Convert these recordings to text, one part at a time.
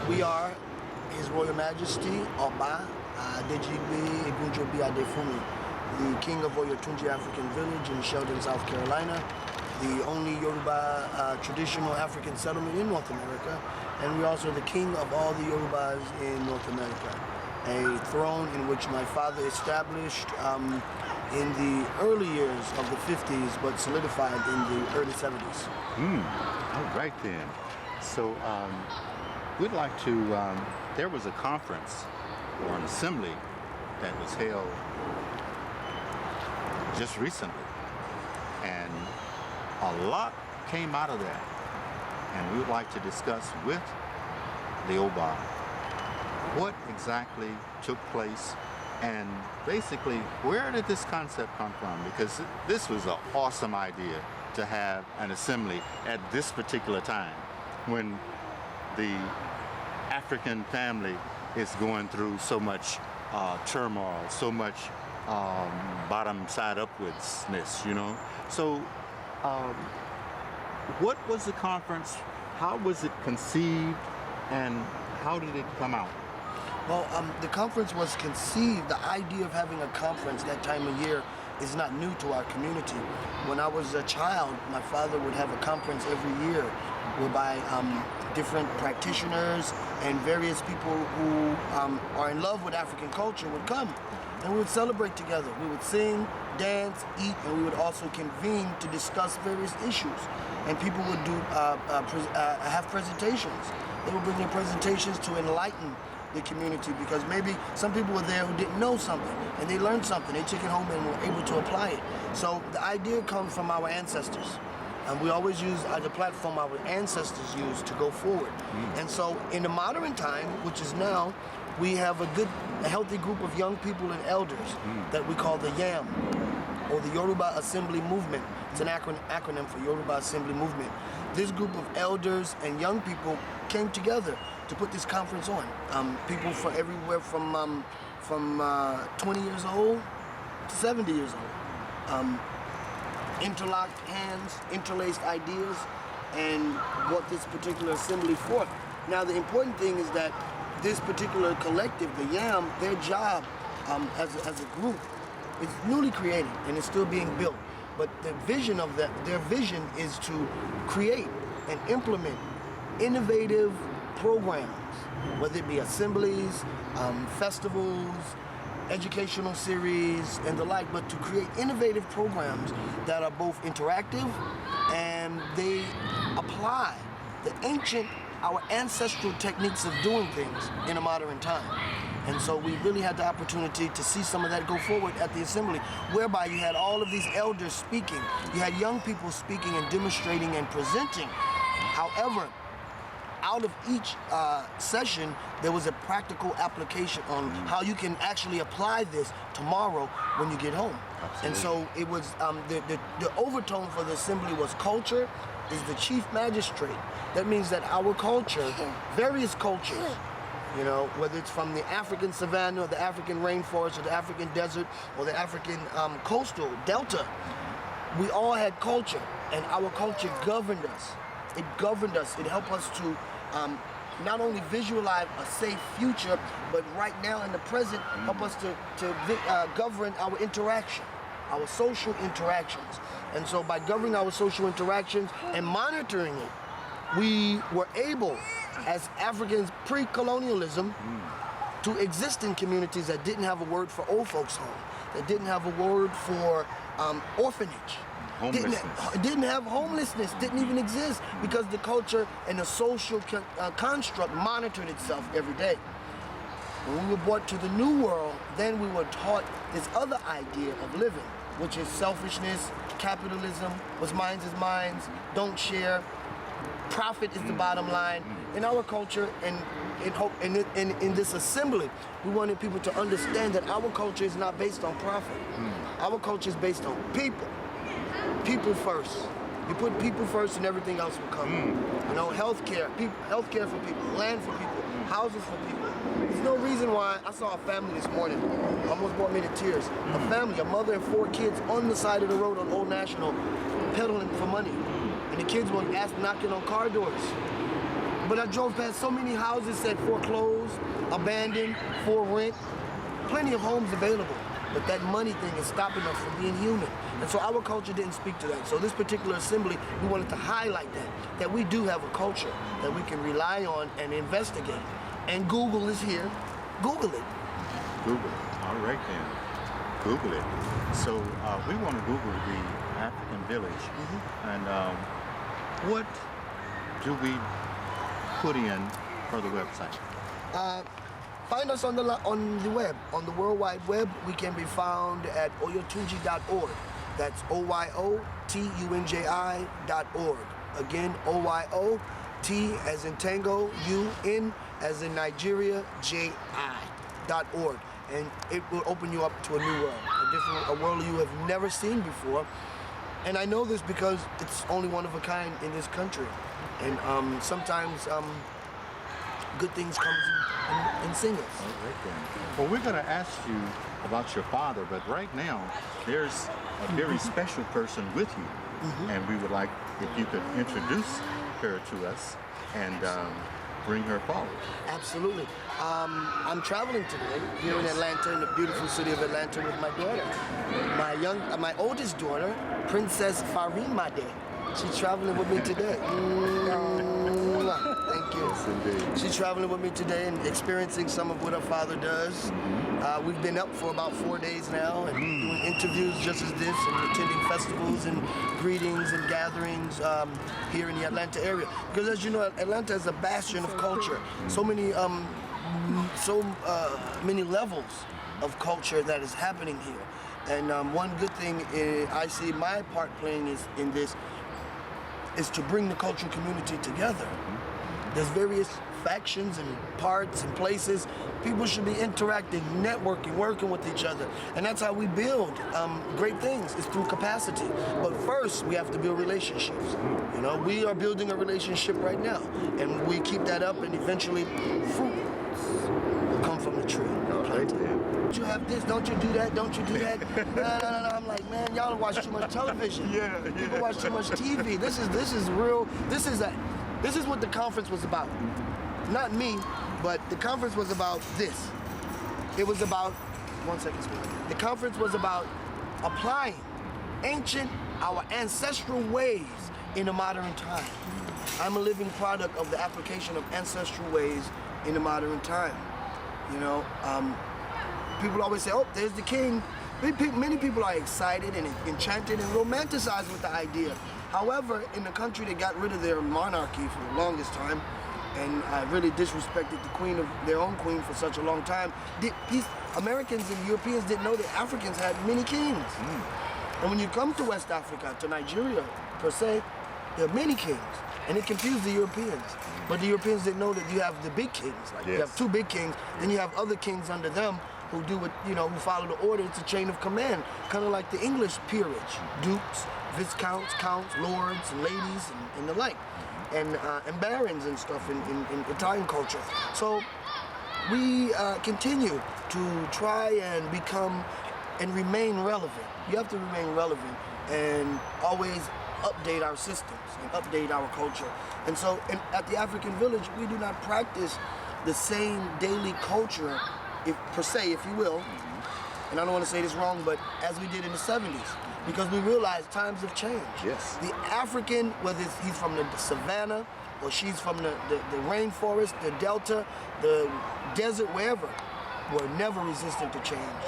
We are His Royal Majesty Oba Adejibi Egunjobi Adefumi, the King of Oyotunji African Village in Sheldon, South Carolina, the only Yoruba traditional African settlement in North America, and we're also the King of all the Yorubas in North America, a throne in which my father established in the early years of the 50s, but solidified in the early 70s. All right then. So we'd like to, there was a conference or an assembly that was held just recently, and a lot came out of that, and we would like to discuss with the Oba what exactly took place and basically where did this concept come from, because this was an awesome idea to have an assembly at this particular time when the African family is going through so much turmoil, so much bottom side upwardsness, you know. So what was the conference? How was it conceived, and how did it come out? Well, the conference was conceived. The idea of having a conference that time of year is not new to our community. When I was a child, my father would have a conference every year whereby different practitioners and various people who are in love with African culture would come, and we would celebrate together. We would sing, dance, eat, and we would also convene to discuss various issues. And people would do have presentations. They would bring their presentations to enlighten the community, because maybe some people were there who didn't know something and they learned something, they took it home and were able to apply it. So the idea comes from our ancestors, and we always use the platform our ancestors used to go forward. And so in the modern time, which is now, we have a healthy group of young people and elders that we call the YAM, or the Yoruba Assembly Movement. It's an acronym for Yoruba Assembly Movement. This group of elders and young people came together to put this conference on. People from everywhere from 20 years old to 70 years old. Interlocked hands, interlaced ideas, and brought this particular assembly forth. Now the important thing is that this particular collective, the YAM, their job as a group is newly created and it's still being built. But the vision of their vision is to create and implement innovative programs, whether it be assemblies, festivals, educational series, and the like, but to create innovative programs that are both interactive and they apply the our ancestral techniques of doing things in a modern time. And so we really had the opportunity to see some of that go forward at the assembly, whereby you had all of these elders speaking, you had young people speaking and demonstrating and presenting. However, out of each session, there was a practical application on how you can actually apply this tomorrow when you get home. Absolutely. And so it was, the overtone for the assembly was culture is the chief magistrate. That means that our culture, various cultures, you know, whether it's from the African savanna or the African rainforest or the African desert or the African coastal delta, we all had culture, and our culture governed us. It governed us. It helped us to not only visualize a safe future, but right now in the present, help us to govern our interaction, our social interactions. And so by governing our social interactions and monitoring it, we were able, as Africans pre-colonialism, to exist in communities that didn't have a word for old folks home, that didn't have a word for orphanage, didn't have homelessness, didn't even exist, because the culture and the social construct monitored itself every day. When we were brought to the New World, then we were taught this other idea of living, which is selfishness, capitalism, what's mine is mine, don't share, profit is the bottom line. In our culture and in this assembly, we wanted people to understand that our culture is not based on profit. Our culture is based on people. People first. You put people first and everything else will come. You know, healthcare for people, land for people, houses for people. There's no reason why. I saw a family this morning, almost brought me to tears. A family, a mother and 4 kids on the side of the road on Old National, peddling for money. And the kids were knocking on car doors. But I drove past so many houses said foreclosed, abandoned, for rent, plenty of homes available. But that money thing is stopping us from being human. And so our culture didn't speak to that. So this particular assembly, we wanted to highlight that we do have a culture that we can rely on and investigate. And Google is here. Google it. Google it. All right then. Google it. So we want to Google the African village. And what do we put in for the website? Find us on the web, on the World Wide Web. We can be found at oyotunji.org. That's OYOTUNJI.org. Again, OYOT as in Tango, UN as in Nigeria, JI.org. And it will open you up to a new world, a world you have never seen before. And I know this because it's only one of a kind in this country. And sometimes good things come in singles. All right then. Well, we're going to ask you about your father, but right now there's a very special person with you, and we would like if you could introduce her to us and bring her forward. Absolutely. I'm traveling today here in Atlanta, in the beautiful city of Atlanta, with my daughter, my oldest daughter, Princess Farimade. She's traveling with me today. Thank you. Yes, indeed. She's traveling with me today and experiencing some of what her father does. We've been up for about 4 days now and doing interviews just as this and attending festivals and greetings and gatherings here in the Atlanta area. Because as you know, Atlanta is a bastion of culture. So many levels of culture that is happening here. And one good thing I see my part playing in this is to bring the cultural community together. There's various factions and parts and places. People should be interacting, networking, working with each other. And that's how we build great things, is through capacity. But first, we have to build relationships. You know, we are building a relationship right now. And we keep that up, and eventually fruit will come from the tree. Right there. Don't you have this? Don't you do that? Don't you do that? No. I'm like, man, y'all watch too much television. People watch too much TV. This is real. This is what the conference was about. Not me, but the conference was about this. It was about, one second, the conference was about applying our ancestral ways in a modern time. I'm a living product of the application of ancestral ways in a modern time. You know, people always say, oh, there's the king. Many people are excited and enchanted and romanticized with the idea. However, in the country, they got rid of their monarchy for the longest time and really disrespected the queen of their own queen for such a long time. These Americans and Europeans didn't know that Africans had many kings. And when you come to West Africa, to Nigeria per se, there are many kings. And it confused the Europeans. But the Europeans didn't know that you have the big kings. Like you have two big kings, then you have other kings under them who do what, you know, who follow the order. It's a chain of command, kind of like the English peerage. Dukes, viscounts, counts, lords, and ladies, and the like. And barons and stuff in Italian culture. So we continue to try and become and remain relevant. You have to remain relevant and always update our systems and update our culture. And so at the African Village, we do not practice the same daily culture, per se, if you will, and I don't want to say this wrong, but as we did in the 70s, because we realized times have changed. Yes. The African, whether he's from the savannah or she's from the rainforest, the delta, the desert, wherever, were never resistant to change.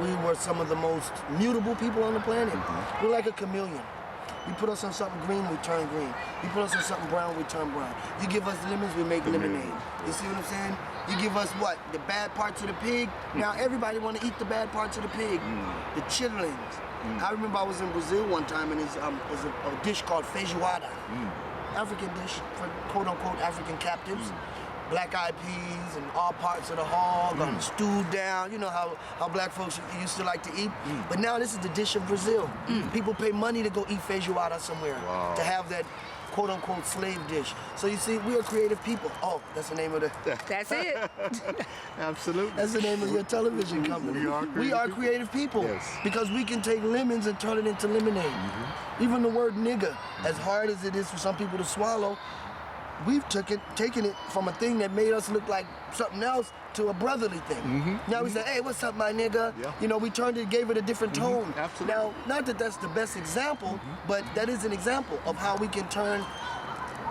We were some of the most mutable people on the planet. We're like a chameleon. You put us on something green, we turn green. You put us on something brown, we turn brown. You give us lemons, we make lemonade. You see what I'm saying? You give us what? The bad parts of the pig. Now everybody want to eat the bad parts of the pig. The chitlins. I remember I was in Brazil one time and there's a dish called feijoada. African dish for quote unquote African captives. Black Eyed Peas and All Parts of the Hog, or Stewed Down. You know how black folks used to like to eat. But now this is the dish of Brazil. People pay money to go eat feijoada somewhere to have that quote-unquote slave dish. So you see, we are creative people. Oh, that's the name of the... That's it. Absolutely. That's the name of your television company. We are creative people. Yes. Because we can take lemons and turn it into lemonade. Even the word nigga, as hard as it is for some people to swallow, we've taken it from a thing that made us look like something else to a brotherly thing. Now we say, hey, what's up, my nigga? Yeah. You know, we turned it, gave it a different tone. Absolutely. Now, not that that's the best example, but that is an example of how we can turn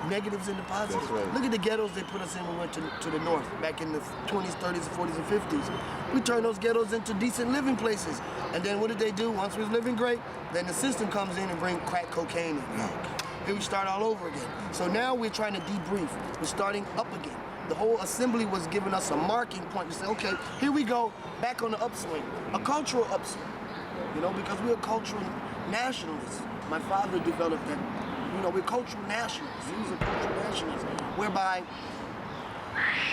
negatives into positives. That's right. Look at the ghettos they put us in when we went to the north, back in the 20s, 30s, 40s, and 50s. We turned those ghettos into decent living places. And then what did they do? Once we was living great, then the system comes in and bring crack cocaine in. Here we start all over again. So now we're trying to debrief. We're starting up again. The whole assembly was giving us a marking point to say, okay, here we go, back on the upswing, a cultural upswing. You know, because we're cultural nationalists. My father developed that. You know, we're cultural nationalists. He was a cultural nationalist, whereby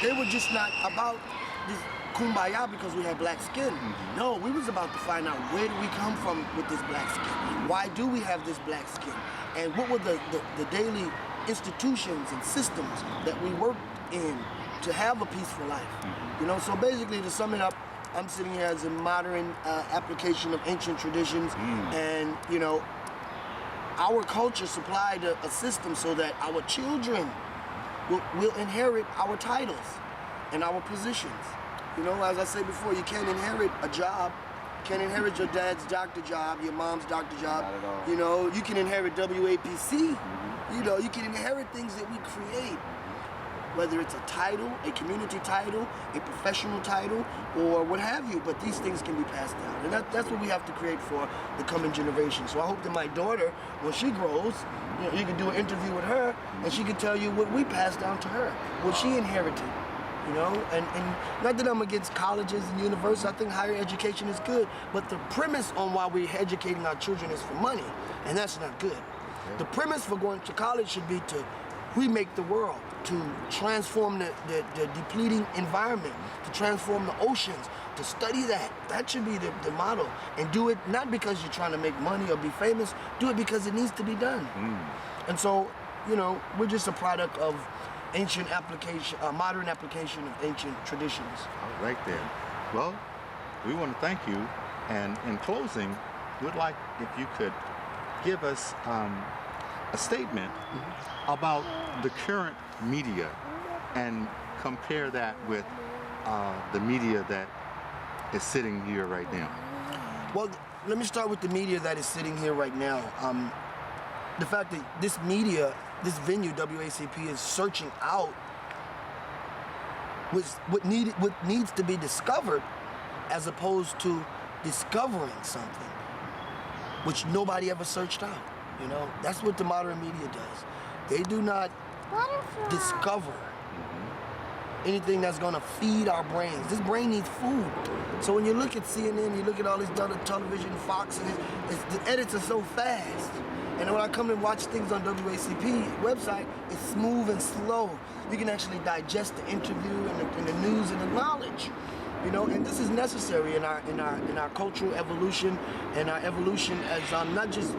they were just not about this kumbaya because we had black skin. No, we was about to find out where do we come from with this black skin? Why do we have this black skin? And what were the daily institutions and systems that we worked in to have a peaceful life? You know, so basically to sum it up, I'm sitting here as a modern application of ancient traditions, and you know, our culture supplied a system so that our children will inherit our titles and our positions. You know, as I said before, you can't inherit a job. You can't inherit your dad's doctor job, your mom's doctor job. Not at all. You know, you can inherit WAPC. You know, you can inherit things that we create. Whether it's a title, a community title, a professional title, or what have you, but these things can be passed down. And that's what we have to create for the coming generation. So I hope that my daughter, when she grows, you know, you can do an interview with her, and she can tell you what we passed down to her, what she inherited. You know, and not that I'm against colleges and universities, I think higher education is good, but the premise on why we're educating our children is for money, and that's not good. The premise for going to college should be to remake the world, to transform the depleting environment, to transform the oceans, to study that. That should be the model. And do it not because you're trying to make money or be famous, do it because it needs to be done. And so, you know, we're just a product of ancient application, modern application of ancient traditions. All right there. Well, we want to thank you. And in closing, we'd like if you could give us a statement about the current media and compare that with the media that is sitting here right now. Well, let me start with the media that is sitting here right now. The fact that this media, this venue, WACP, is searching out what needs to be discovered as opposed to discovering something which nobody ever searched out. You know, that's what the modern media does. They do not discover anything that's gonna feed our brains. This brain needs food. So when you look at CNN, you look at all this other television, Fox, and the edits are so fast. And when I come and watch things on WACP website, it's smooth and slow. You can actually digest the interview and the news and the knowledge. You know, and this is necessary in our cultural evolution and our evolution as not just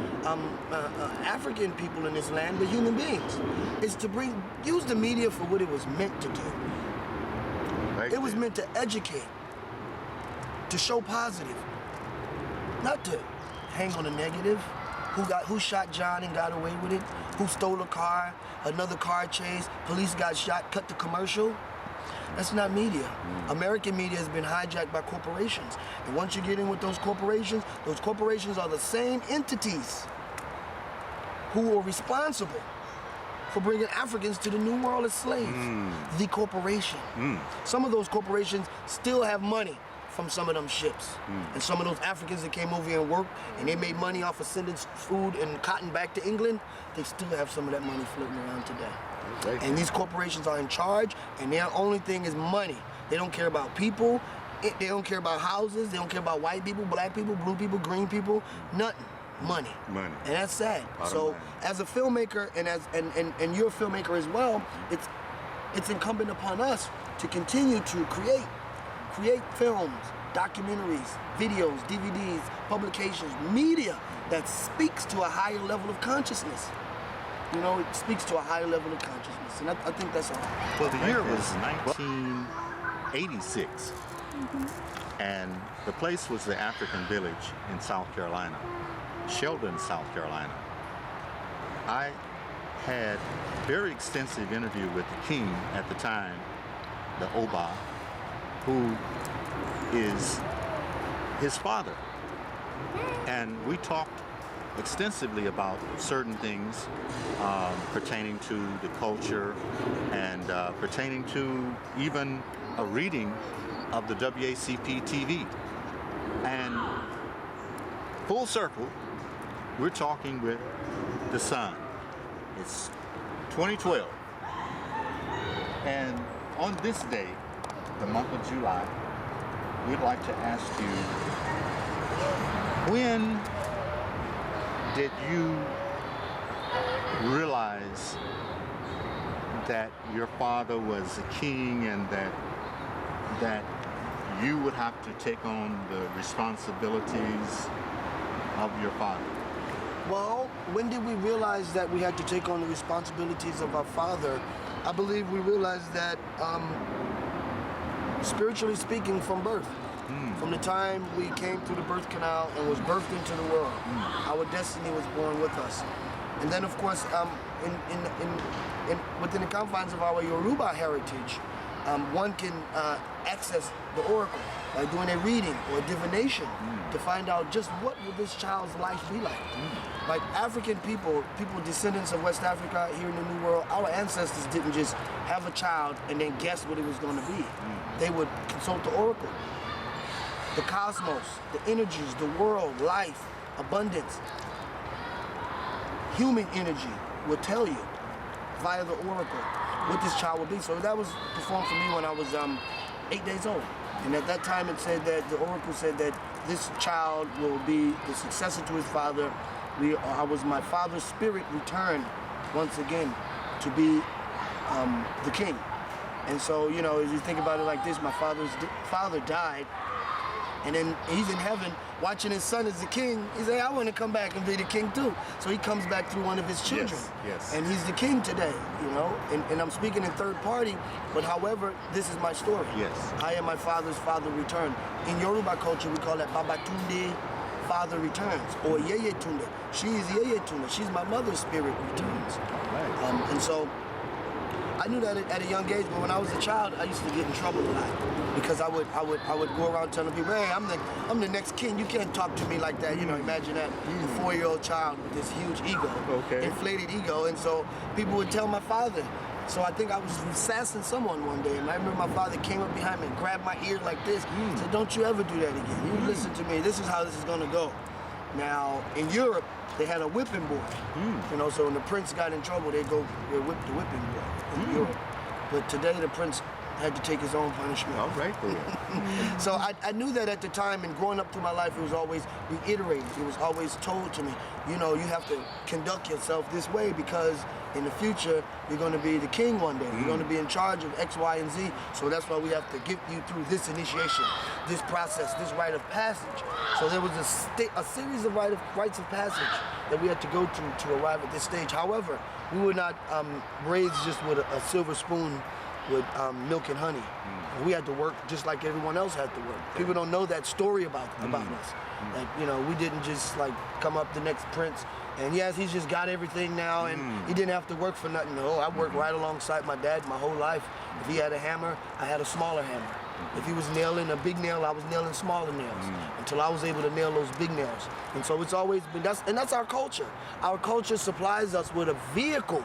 African people in this land, but human beings. It's to use the media for what it was meant to do. Right. It was meant to educate, to show positive, not to hang on a negative. Who shot John and got away with it? Who stole a car? Another car chase. Police got shot. Cut the commercial. That's not media. American media has been hijacked by corporations. And once you get in with those corporations are the same entities who are responsible for bringing Africans to the New World as slaves. The corporation. Some of those corporations still have money from some of them ships. And some of those Africans that came over here and worked and they made money off of sending food and cotton back to England, they still have some of that money floating around today. Right. And these corporations are in charge, and their only thing is money. They don't care about people. They don't care about houses. They don't care about white people, black people, blue people, green people. Nothing. Money. Money. And that's sad. Bottom So line. as a filmmaker and you're a filmmaker as well, it's it's incumbent upon us to continue to create films, documentaries, videos, DVDs, publications, media that speaks to a higher level of consciousness. You know, it speaks to a higher level of consciousness, and I think that's all. Well, the year was 1986, and the place was the African Village in South Carolina, Sheldon, South Carolina. I had a very extensive interview with the king at the time, the Oba, who is his father, and we talked extensively about certain things pertaining to the culture and pertaining to even a reading of the WACPtv. And full circle, we're talking with the son. It's 2012. And on this day, the month of July, we'd like to ask you, when did you realize that your father was a king and that you would have to take on the responsibilities of your father? Well, when did we realize that we had to take on the responsibilities of our father? I believe we realized that, spiritually speaking, from birth. From the time we came through the birth canal and was birthed into the world, our destiny was born with us. And then, of course, within the confines of our Yoruba heritage, one can access the oracle by doing a reading or a divination to find out just what will this child's life be like. Like African people descendants of West Africa here in the New World, our ancestors didn't just have a child and then guess what it was going to be. They would consult the oracle. The cosmos, the energies, the world, life, abundance, human energy will tell you via the oracle what this child will be. So that was performed for me when I was 8 days old. And at that time it said that the oracle said that this child will be the successor to his father. My father's spirit returned once again to be the king. And so, you know, as you think about it like this, my father's father died, and then he's in heaven watching his son as the king. He's like, I want to come back and be the king too. So he comes back through one of his children. Yes. And he's the king today, you know. And I'm speaking in third party, but however, this is my story. Yes. I am my father's father returned. In Yoruba culture, we call that Baba Tunde, father returns, or Yeye Tunde. She is Yeye Tunde. She's my mother's spirit returns. Right. And so I knew that at a young age, but when I was a child, I used to get in trouble a lot because I would go around telling people, hey, I'm the next king. You can't talk to me like that. You know, imagine that, a 4-year-old child with this huge ego, inflated ego, and so people would tell my father. So I think I was sassing someone one day, and I remember my father came up behind me and grabbed my ear like this, said, don't you ever do that again. You listen to me. This is how this is going to go. Now, in Europe, they had a whipping boy. You know, so when the prince got in trouble, they'd whip the whipping boy in Europe. But today, the prince had to take his own punishment. All right, So I knew that at the time, and growing up through my life, it was always reiterated. It was always told to me, you know, you have to conduct yourself this way because in the future, you're going to be the king one day. You're going to be in charge of X, Y, and Z. So that's why we have to get you through this initiation, this process, this rite of passage. So there was a series of rites of passage that we had to go to arrive at this stage. However, we were not raised just with a silver spoon with milk and honey. We had to work just like everyone else had to work. People don't know that story about us. Like, you know, we didn't just like come up the next prince and yes, he's just got everything now and he didn't have to work for nothing. No, I worked right alongside my dad my whole life. If he had a hammer, I had a smaller hammer. If he was nailing a big nail, I was nailing smaller nails until I was able to nail those big nails. And so it's always been, that's our culture. Our culture supplies us with a vehicle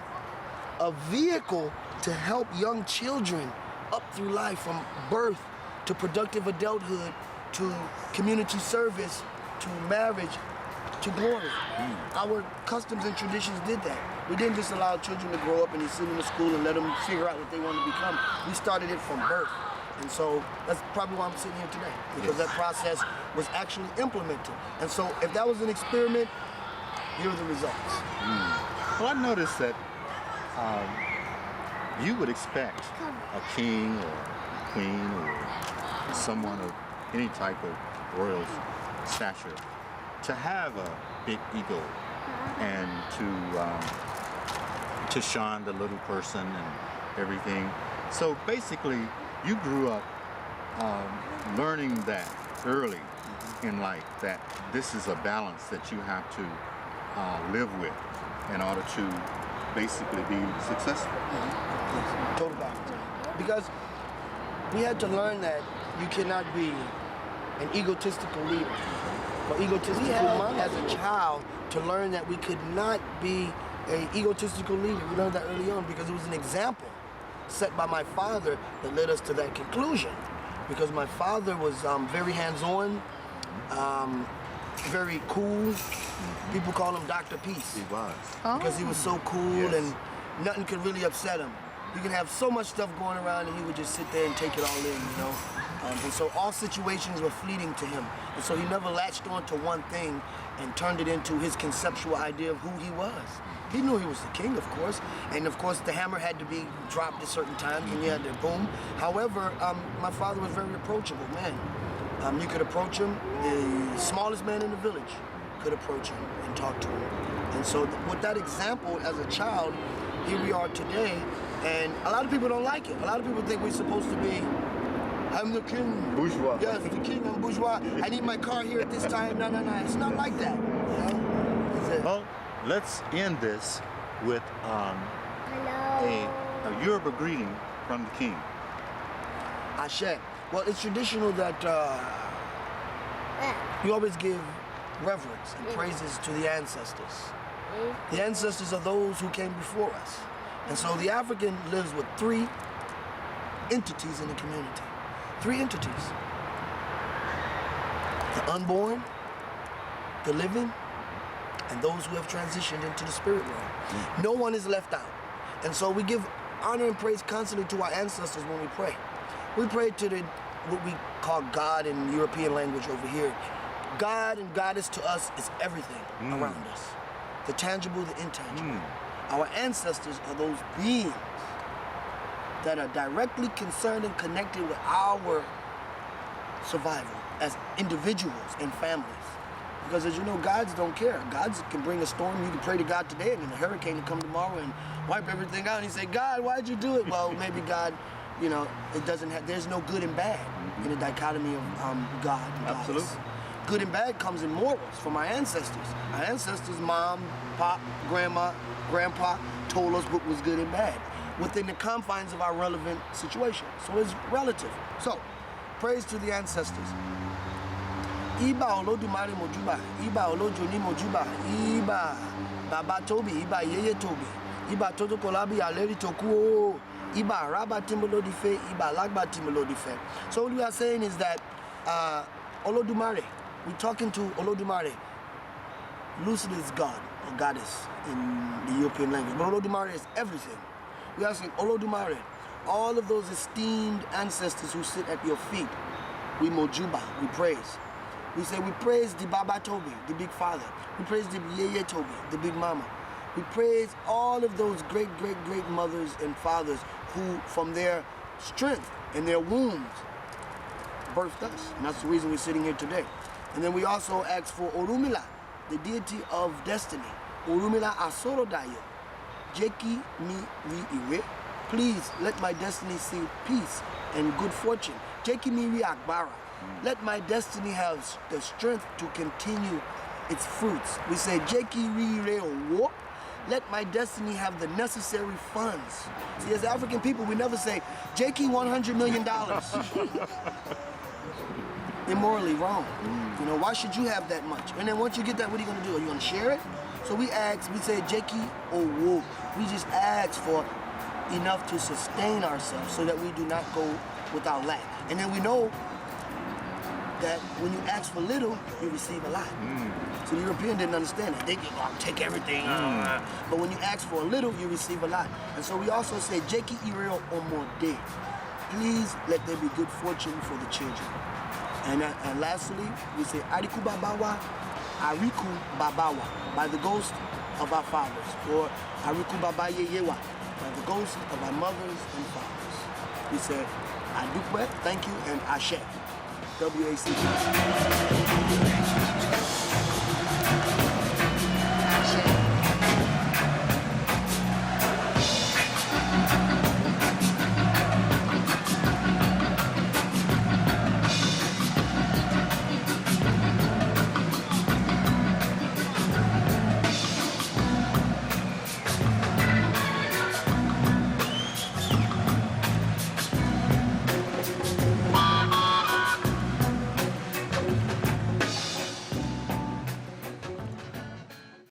to help young children up through life from birth to productive adulthood to community service to marriage to glory. Our customs and traditions did that. We didn't just allow children to grow up and sit in the school and let them figure out what they want to become. We started it from birth. And so that's probably why I'm sitting here today, because that process was actually implemented. And so if that was an experiment, here are the results. Well, I noticed that you would expect a king or queen or someone of any type of royal stature to have a big ego and to shun the little person and everything. So basically, you grew up learning that early in life, that this is a balance that you have to live with in order to basically be successful. Total balance. Because we had to learn that you cannot be an egotistical leader or egotistical mom as a child, to learn that we could not be an egotistical leader. We learned that early on because it was an example set by my father that led us to that conclusion. Because my father was very hands-on, very cool. People call him Dr. Peace. He was. Because he was so cool and nothing could really upset him. You can have so much stuff going around and he would just sit there and take it all in, you know? And so all situations were fleeting to him. And so he never latched on to one thing and turned it into his conceptual idea of who he was. He knew he was the king, of course. And of course, the hammer had to be dropped at certain times and you had to boom. However, my father was very approachable, man. You could approach him, the smallest man in the village could approach him and talk to him. And so with that example as a child, here we are today, and a lot of people don't like it. A lot of people think we're supposed to be, I'm the king. Bourgeois. Yes, the king, I'm bourgeois. I need my car here at this time. No. It's not like that. You know? Well, let's end this with a Yoruba greeting from the king. Ashe. Well, it's traditional that you always give reverence and praises to the ancestors. The ancestors are those who came before us. And so the African lives with three entities in the community. Three entities. The unborn, the living, and those who have transitioned into the spirit realm. No one is left out. And so we give honor and praise constantly to our ancestors when we pray. We pray to what we call God in European language over here. God and Goddess to us is everything around us. The tangible, the intangible. Our ancestors are those beings that are directly concerned and connected with our survival as individuals and families. Because as you know, gods don't care. Gods can bring a storm. You can pray to God today and then a hurricane will come tomorrow and wipe everything out. And you say, God, why'd you do it? Well, maybe God, you know, it doesn't have, there's no good and bad in the dichotomy of God and goddess. Absolutely. Good and bad comes in morals from our ancestors. Our ancestors, mom, pop, grandma, grandpa, told us what was good and bad within the confines of our relevant situation. So it's relative. So, praise to the ancestors. Iba Olodumare Mojuba, Iba Olojoni Mojuba, Iba Baba Tobi, Iba Yeye Tobi, Iba Toto Kolabi Aleri Tokuo, Iba Rabba Timolodife, Iba Lagba Timolodife. So what we are saying is that Olodumare, we're talking to Olodumare. Lucidly is God or goddess in the European language, but Olodumare is everything. We are saying Olodumare, all of those esteemed ancestors who sit at your feet, we mojuba, we praise. We say we praise the Baba Tobi, the big father. We praise the Yeye Tobi, the big mama. We praise all of those great, great, great mothers and fathers who, from their strength and their wombs, birthed us. And that's the reason we're sitting here today. And then we also ask for Orumila, the deity of destiny. Orumila Asorodayo. Jeki mi ri iwe. Please let my destiny see peace and good fortune. Jeki mi ri akbara. Let my destiny have the strength to continue its fruits. We say, Jeki ri re wo. Let my destiny have the necessary funds. See, as African people, we never say, Jeki $100 million. Immorally wrong. You know, why should you have that much? And then once you get that, what are you going to do? Are you going to share it? So we ask, we say, Jeki or wo. We just ask for enough to sustain ourselves so that we do not go without lack. And then we know that when you ask for little, you receive a lot. So the European didn't understand it. They get, oh, take everything. But when you ask for a little, you receive a lot. And so we also say, Jeki Ireo Omode. Please let there be good fortune for the children. And lastly, we say, Ariku Babawa, Ariku Babawa, by the ghost of our fathers, or Ariku Baba Yeyewa, by the ghosts of our mothers and fathers. He said, Adukwe, thank you, and Ashe. WACPtv.